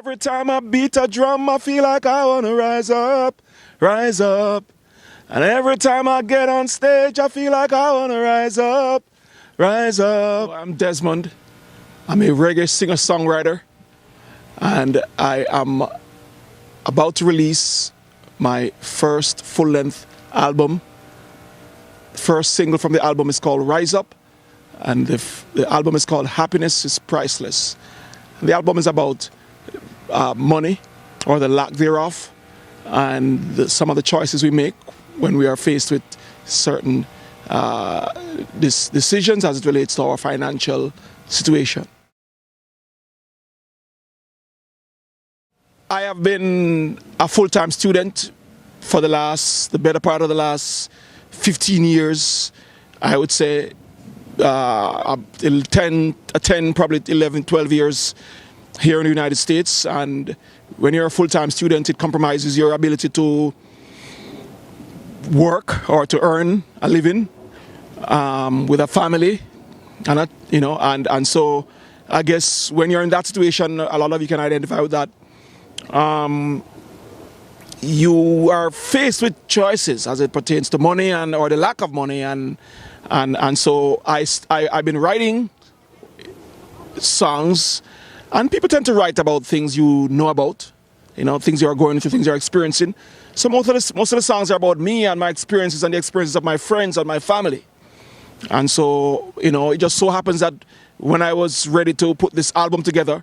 Every time I beat a drum, I feel like I wanna rise up, rise up. And every time I get on stage, I feel like I wanna rise up, rise up. I'm Desmond. I'm a reggae singer-songwriter, and I am about to release my first full-length album. The first single from the album is called Rise Up, and the album is called Happiness is Priceless. The album is about money, or the lack thereof, and some of the choices we make when we are faced with certain decisions as it relates to our financial situation. I have been a full-time student for the better part of the last 15 years. I would say 10, probably 11, 12 years here in the United States. And when you're a full-time student, it compromises your ability to work or to earn a living with a family, and so I guess when you're in that situation, a lot of you can identify with that. You are faced with choices as it pertains to money or the lack of money, and so I've been writing songs, and people tend to write about things you know about, things you are going through, things you're experiencing. So most of the songs are about me and my experiences and the experiences of my friends and my family. And so, it just so happens that when I was ready to put this album together,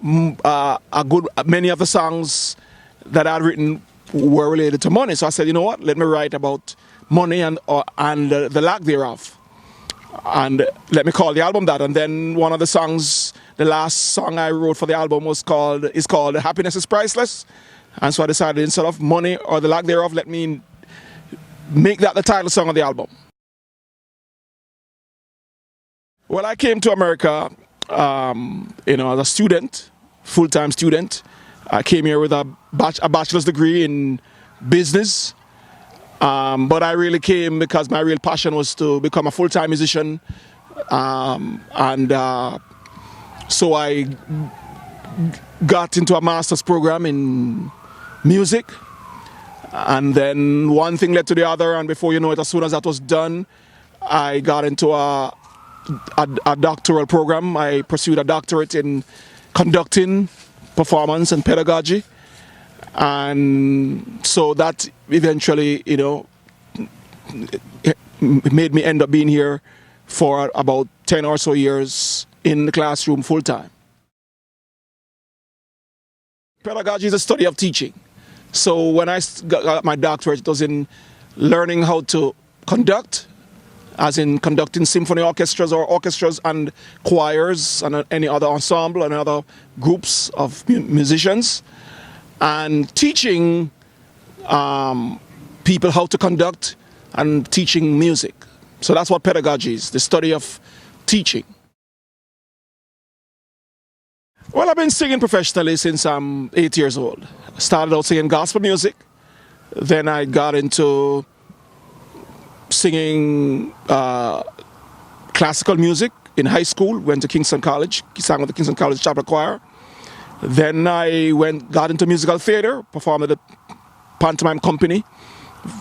many of the songs that I'd written were related to money. So I said, you know what, let me write about money and the lack thereof. And let me call the album that. And then one of the songs, the last song I wrote for the album is called Happiness is Priceless. And so I decided, instead of money or the lack thereof, let me make that the title song of the album. Well, I came to America, as a student, full-time student. I came here with a bachelor's degree in business. But I really came because my real passion was to become a full-time musician. So I got into a master's program in music, and then one thing led to the other, and before you know it, as soon as that was done, I got into a doctoral program. I pursued a doctorate in conducting, performance, and pedagogy, and so that eventually, made me end up being here for about 10 or so years in the classroom full-time. Pedagogy is a study of teaching. So when I got my doctorate, it was in learning how to conduct, as in conducting symphony orchestras and choirs and any other ensemble and other groups of musicians, and teaching people how to conduct and teaching music. So that's what pedagogy is, the study of teaching. Well, I've been singing professionally since I'm 8 years old. I started out singing gospel music. Then I got into singing classical music in high school. Went to Kingston College, sang with the Kingston College Chapel Choir. Then I got into musical theater, performed at the pantomime company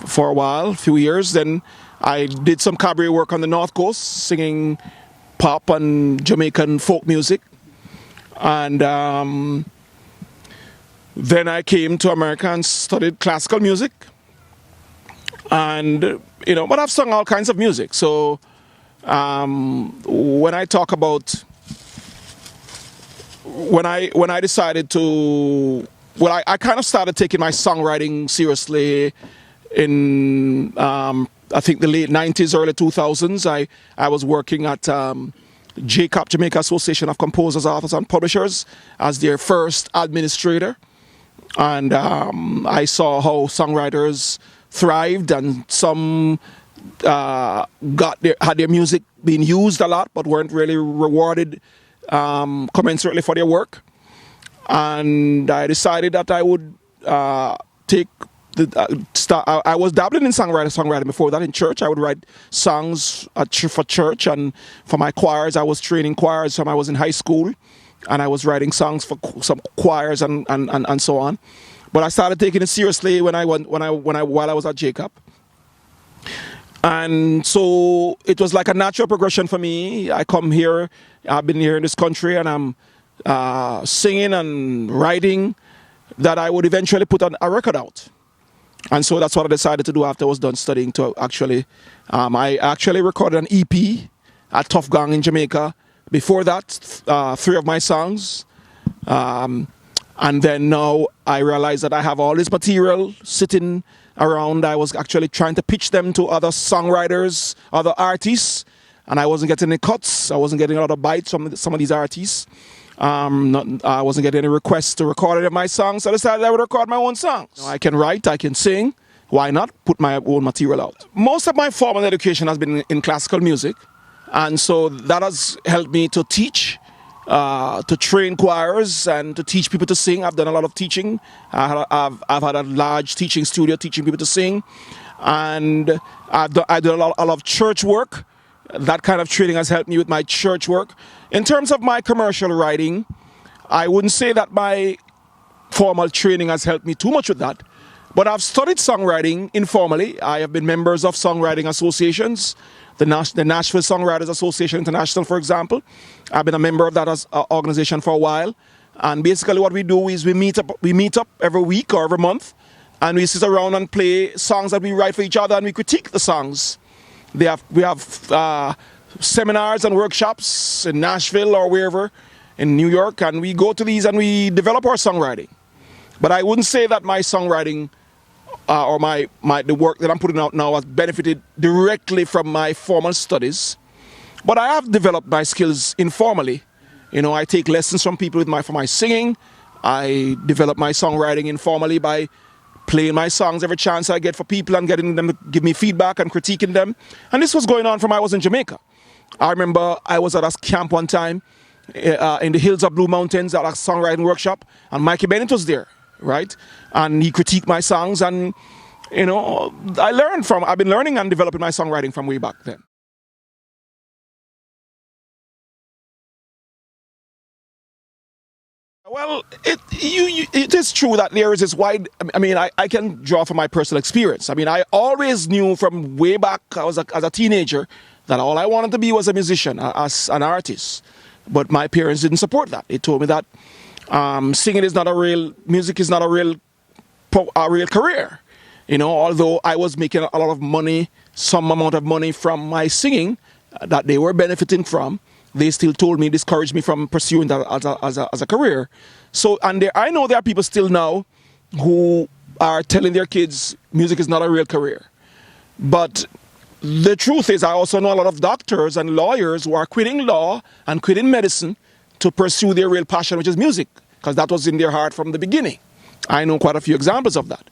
for a while, a few years. Then I did some cabaret work on the North Coast, singing pop and Jamaican folk music. And then I came to America and studied classical music. And, but I've sung all kinds of music. So when I talk about, when I decided to, I kind of started taking my songwriting seriously in, I think, the late 90s, early 2000s. I was working at JCAP, Jamaica Association of Composers, Authors and Publishers, as their first administrator. And I saw how songwriters thrived, and some had their music being used a lot but weren't really rewarded commensurately for their work. And I decided that I would I was dabbling in songwriting before that in church. I would write songs for church, and for my choirs, I was training choirs when I was in high school. and I was writing songs for some choirs and so on. But I started taking it seriously while I was at Jacob. And so it was like a natural progression for me. I come here, I've been here in this country, and I'm singing and writing, that I would eventually put a record out. And so that's what I decided to do after I was done studying. To actually, I actually recorded an EP at Tough Gang in Jamaica. Before that, 3 of my songs. And then now I realized that I have all this material sitting around. I was actually trying to pitch them to other songwriters, other artists, and I wasn't getting any cuts. I wasn't getting a lot of bites from some of these artists. I wasn't getting any requests to record any of my songs, so I decided I would record my own songs. I can write, I can sing. Why not put my own material out? Most of my formal education has been in classical music, and so that has helped me to teach, to train choirs and to teach people to sing. I've done a lot of teaching. I've had a large teaching studio teaching people to sing, and I do a lot of church work. That kind of training has helped me with my church work. In terms of my commercial writing, I wouldn't say that my formal training has helped me too much with that, but I've studied songwriting informally. I have been members of songwriting associations, the Nashville Songwriters Association International, for example. I've been a member of that organization for a while. And basically what we do is we meet up every week or every month, and we sit around and play songs that we write for each other, and we critique the songs. We have seminars and workshops in Nashville or wherever, in New York, and we go to these and we develop our songwriting. But I wouldn't say that my songwriting or the work that I'm putting out now has benefited directly from my formal studies. But I have developed my skills informally. You know, I take lessons from people for my singing. I develop my songwriting informally by playing my songs every chance I get for people and getting them to give me feedback and critiquing them. And this was going on from I was in Jamaica. I remember I was at a camp one time in the hills of Blue Mountains at a songwriting workshop, and Mikey Bennett was there, right? And he critiqued my songs, and you know, I've been learning and developing my songwriting from way back then. Well, it is true that there is this wide, I mean, I can draw from my personal experience. I mean, I always knew from way back as a teenager that all I wanted to be was a musician, as an artist. But my parents didn't support that. They told me that music is not a real career. You know, although I was making a lot of money, some amount of money from my singing that they were benefiting from, they still discouraged me from pursuing that as a career. So, and I know there are people still now who are telling their kids music is not a real career. But the truth is, I also know a lot of doctors and lawyers who are quitting law and quitting medicine to pursue their real passion, which is music, because that was in their heart from the beginning. I know quite a few examples of that.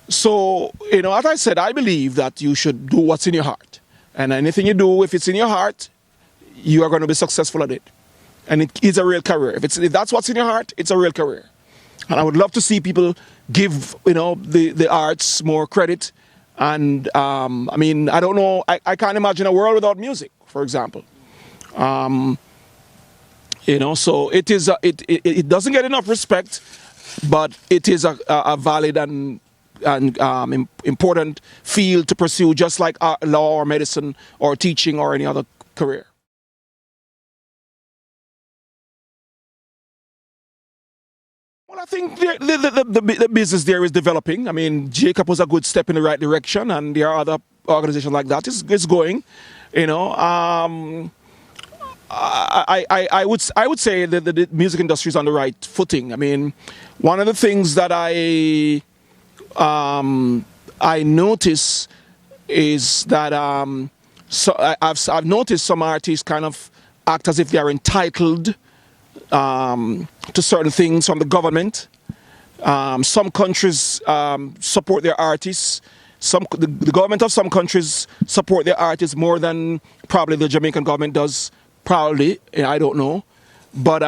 So, you know, as I said, I believe that you should do what's in your heart. And anything you do, if it's in your heart, you are going to be successful at it. And it is a real career. If that's what's in your heart, it's a real career. And I would love to see people give, you know, the arts more credit. And I mean, I don't know, I can't imagine a world without music, for example. You know, so it it doesn't get enough respect, but it is a valid and important field to pursue, just like law or medicine or teaching or any other career. Well, I think the business there is developing. I mean, Jacob was a good step in the right direction, and there are other organizations like that. It's going, you know. I would say that the music industry is on the right footing. I mean, one of the things that I notice is that I've noticed some artists kind of act as if they are entitled to certain things from the government. Some countries support their artists. The government of some countries support their artists more than probably the Jamaican government does. Probably, I don't know. But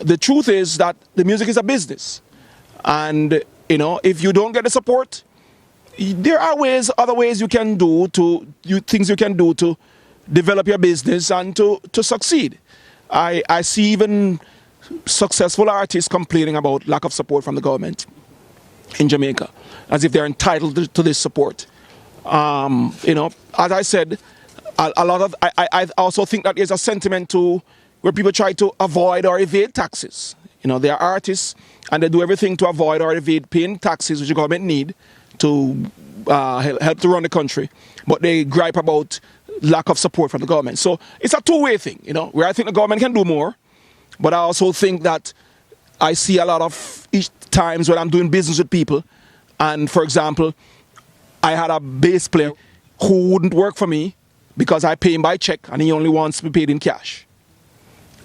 the truth is that the music is a business. And, you know, if you don't get the support, there are other ways you can do things you can do to develop your business and to succeed. I see even successful artists complaining about lack of support from the government in Jamaica, as if they're entitled to this support. You know, as I said, a lot of I also think that there's a sentiment to where people try to avoid or evade taxes. You know, they are artists and they do everything to avoid or evade paying taxes, which the government need to help to run the country. But they gripe about lack of support from the government. So it's a two-way thing, you know, where I think the government can do more, but I also think that I see a lot of times when I'm doing business with people, and for example, I had a bass player who wouldn't work for me because I pay him by check and he only wants to be paid in cash.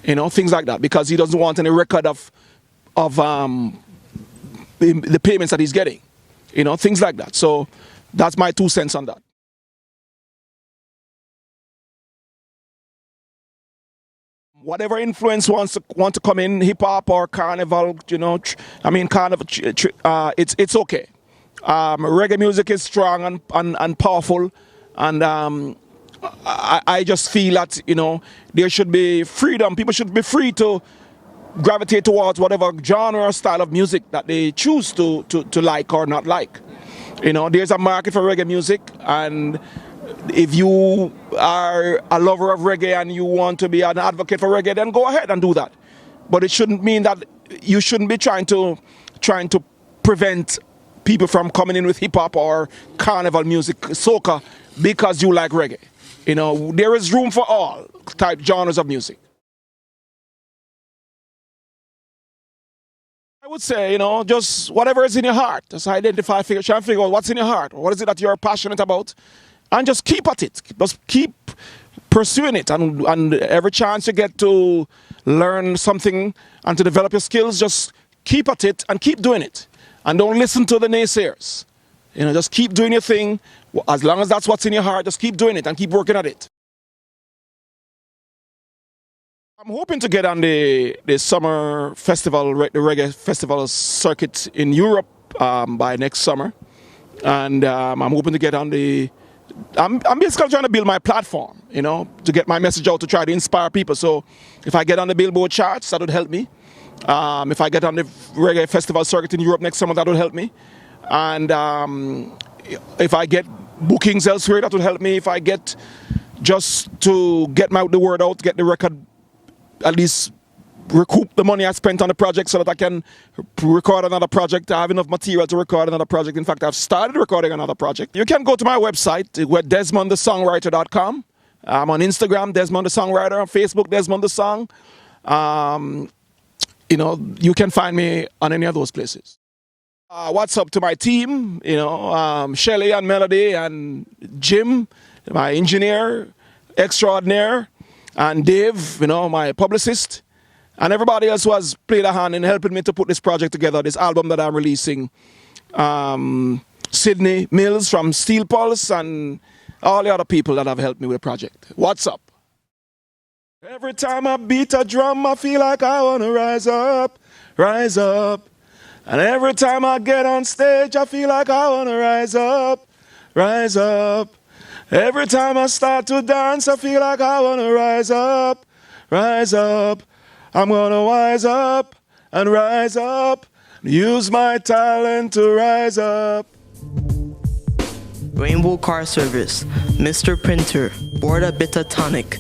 You know, things like that, because he doesn't want any record of the payments that he's getting. You know, things like that. So that's my 2 cents on that. Whatever influence want to come in, hip hop or carnival, you know, carnival, it's okay. Reggae music is strong and powerful, and I just feel that, you know, there should be freedom. People should be free to gravitate towards whatever genre or style of music that they choose to like or not like. You know, there's a market for reggae music, and if you are a lover of reggae and you want to be an advocate for reggae, then go ahead and do that. But it shouldn't mean that you shouldn't be trying to prevent people from coming in with hip hop or carnival music, soca, because you like reggae. You know, there is room for all type genres of music. I would say, you know, just whatever is in your heart. Just try and figure out what's in your heart. What is it that you're passionate about? And just keep at it. Just keep pursuing it. And every chance you get to learn something and to develop your skills, just keep at it and keep doing it. And don't listen to the naysayers. You know, just keep doing your thing. As long as that's what's in your heart, just keep doing it and keep working at it. I'm hoping to get on the summer festival, the reggae festival circuit in Europe by next summer. And I'm hoping to get on I'm basically trying to build my platform, you know, to get my message out, to try to inspire people. So if I get on the Billboard charts, that would help me. If I get on the reggae festival circuit in Europe next summer, that would help me. And if I get bookings elsewhere, that would help me. If I get just to get the word out, get the record, at least recoup the money I spent on the project so that I can record another project. I have enough material to record another project. In fact, I've started recording another project. You can go to my website, DESMONDTheSongwriter.com. I'm on Instagram, Desmond the Songwriter, on Facebook, Desmond the Song. You know, you can find me on any of those places. What's up to my team, you know, Shelly and Melody and Jim, my engineer extraordinaire, and Dave, you know, my publicist, and everybody else who has played a hand in helping me to put this project together, this album that I'm releasing. Sydney Mills from Steel Pulse and all the other people that have helped me with the project. What's up? Every time I beat a drum, I feel like I want to rise up, rise up. And every time I get on stage, I feel like I want to rise up, rise up. Every time I start to dance, I feel like I want to rise up, rise up. I'm going to wise up and rise up. Use my talent to rise up. Rainbow Car Service, Mr. Printer, Border Bitter Tonic,